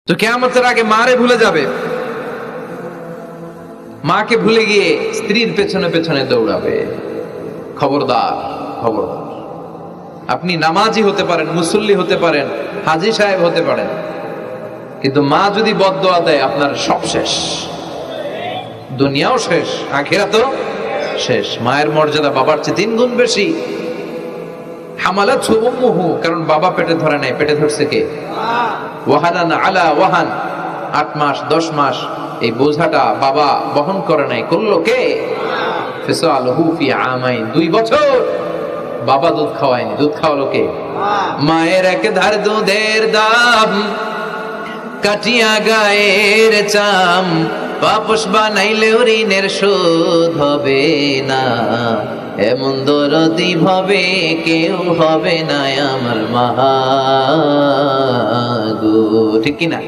তো কিয়ামতের আগে মারে ভুলে যাবে, মাকে ভুলে গিয়ে স্ত্রীর পেছনে পেছনে দৌড়াবে। খবরদার, খবরদার। আপনি নামাজি হতে পারেন, মুসল্লি হতে পারেন, হাজী সাহেব হতে পারেন, কিন্তু মা যদি বদদোয়া দেয় আপনার সব শেষ, দুনিয়াও শেষ, আখিরাতও শেষ। মায়ের মর্যাদা বাবার চেয়ে 3 গুণ বেশি। হামালাতহু উম্মুহু, কারণ বাবা পেটে ধরে নাই, পেটে ধরছে কে? ওয়াহানান আলা ওয়াহান, 8 মাস 10 মাস এই বোঝাটা বাবা বহন করে নাই, করলো কে? ফিসালহু ফি আমাইন, 2 বছর বাবা দুধ খাওয়ায়নি, দুধ খাওয়ালো কে? মায়ের এক ধার দুধের দাম কাটিয়া গায়ের চাম, বাপস বানাইলেও ঋণের শোধ হবে না, এমন দরদি ভাবে কেউ হবে না আমার মা গো। ঠিক কিনা?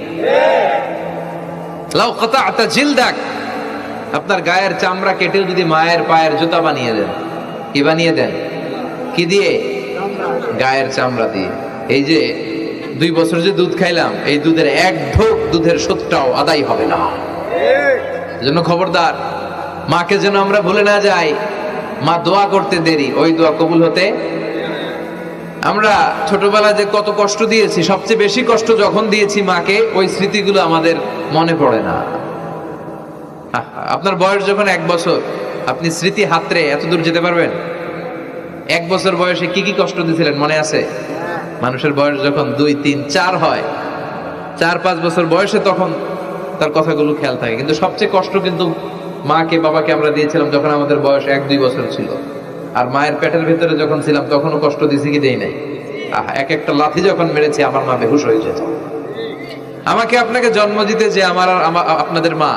লাউ কাতা'তা জিলদাক, আপনার গায়ের চামড়া কেটেও যদি মায়ের পায়ের জুতা বানিয়ে দেন, কি বানিয়ে দেন? কি দিয়ে? গায়ের চামড়া দিয়ে। এই যে 2 বছর যে দুধ খাইলাম, এই দুধের 1 ঢোক দুধের শোধটাও আদায় হবে না। এজন্য খবরদার, মাকে যেন আমরা ভুলে না যাই। মা দোয়া করতে দেরি, ওই দোয়া কবুল হতে। আমরা ছোটবেলায় যে কত কষ্ট দিয়েছি, সবচেয়ে বেশি কষ্ট যখন দিয়েছি মাকে, ওই স্মৃতিগুলো আমাদের মনে পড়ে না। আপনার বয়স যখন 1 বছর, আপনি স্মৃতি হাতড়ে এত দূর যেতে পারবেন? 1 বছর বয়সে কি কি কষ্ট দিয়েছিলেন মনে আছে? মানুষের বয়স যখন 2, 3, 4 হয়, 4-5 বছর বয়সে তখন তার কথাগুলো খেয়াল থাকে। কিন্তু সবচেয়ে কষ্ট কিন্তু মাকে বাবাকে আমরা দিয়েছিলাম যখন আমাদের বয়স 1-2 বছর ছিল। আর মায়ের পেটের ভেতরে যখন ছিলাম তখনও কষ্ট দিয়েছি কি দেই নাই? এক একটা লাথি যখন মেরেছি আমার মা বেহুশ হয়ে যেত। আমাকে আপনাকে জন্ম দিতে যে আপনাদের মা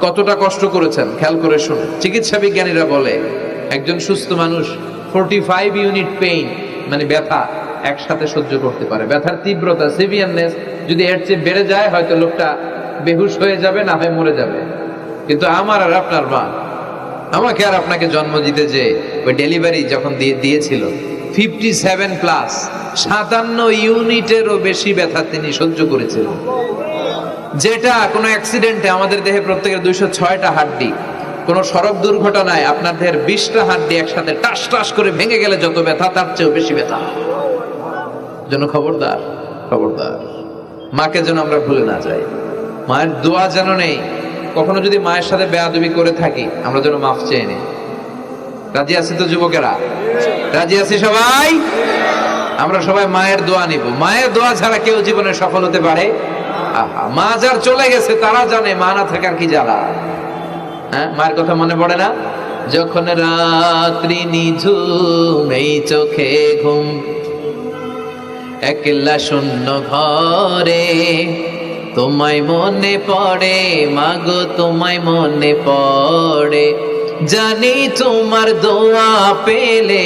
কতটা কষ্ট করেছেন খেয়াল করে শুনুন। চিকিৎসা বিজ্ঞানীরা বলে একজন সুস্থ মানুষ 45 ইউনিট পেইন, মানে ব্যথা একসাথে সহ্য করতে পারে। ব্যথার তীব্রতা, সিভিয়ারনেস যদি এর চেয়ে বেড়ে যায়, হয়তো লোকটা বেহুশ হয়ে যাবে, না হয় মরে যাবে। কিন্তু আমার আর আপনার মা আমাকে আর আপনাকে জন্ম দিতে যে ওই ডেলিভারি যখন দিয়েছিল, 57+, 57 ইউনিটেরও বেশি ব্যথা তিনি সহ্য করেছিলেন। যেটা কোনো অ্যাক্সিডেন্টে আমাদের দেহে প্রত্যেকের 206টা হাড্ডি, কোন সড়ক দুর্ঘটনায় আপনার দেহের 20টা হাড্ডি একসাথে টাস টাস করে ভেঙে গেলে যত ব্যথা, তার চেয়েও বেশি ব্যথা। যেন খবরদার, খবরদার, মাকে যেন আমরা ভুলে না যাই। মায়ের দোয়া যেন নেই। কখনো যদি মায়ের সাথে বেয়াদবি করে থাকি, আমরা যেন মাফ চেয়ে নিই। রাজি আছি তো যুবকেরা? রাজি আছি সবাই? আমরা সবাই মায়ের দোয়া নিব। মায়ের দোয়া ছাড়া কেউ জীবনে সফল হতে পারে? মা যার চলে গেছে তারা জানে মা না থাকার কি জ্বালা। হ্যাঁ, মায়ের কথা মনে পড়ে না? যখন রাত্রি নিঝুম, এই চোখে ঘুম, একলা শূন্য ঘরে, তোমায় মনে পড়ে মাগো, তোমায় মনে পড়ে, জানি তোমার দোয়া পেলে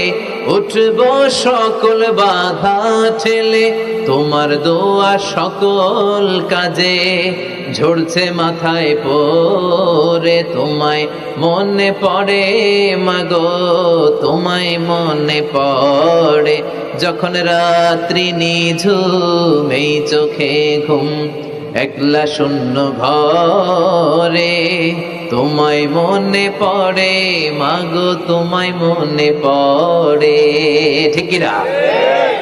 উঠব সকল বাধা ঠেলে, তোমার দোয়া সকল কাজে ঝরছে মাথায় পড়ে, তোমায় মনে পড়ে মাগো, তোমায় মনে পড়ে, যখন রাত্রি নিঝুম, এই চোখে ঘুম, একলা শূন্য ঘরে, তোমায় মনে পড়ে মাগো, তোমায় মনে পড়ে। ঠিক কি না?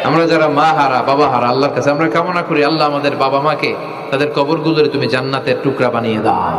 আমরা যারা মা হারা, বাবা হারা, আল্লাহর কাছে আমরা কামনা করি, আল্লাহ আমাদের বাবা মাকে, তাদের কবরগুলোরে তুমি জান্নাতের টুকরা বানিয়ে দাও।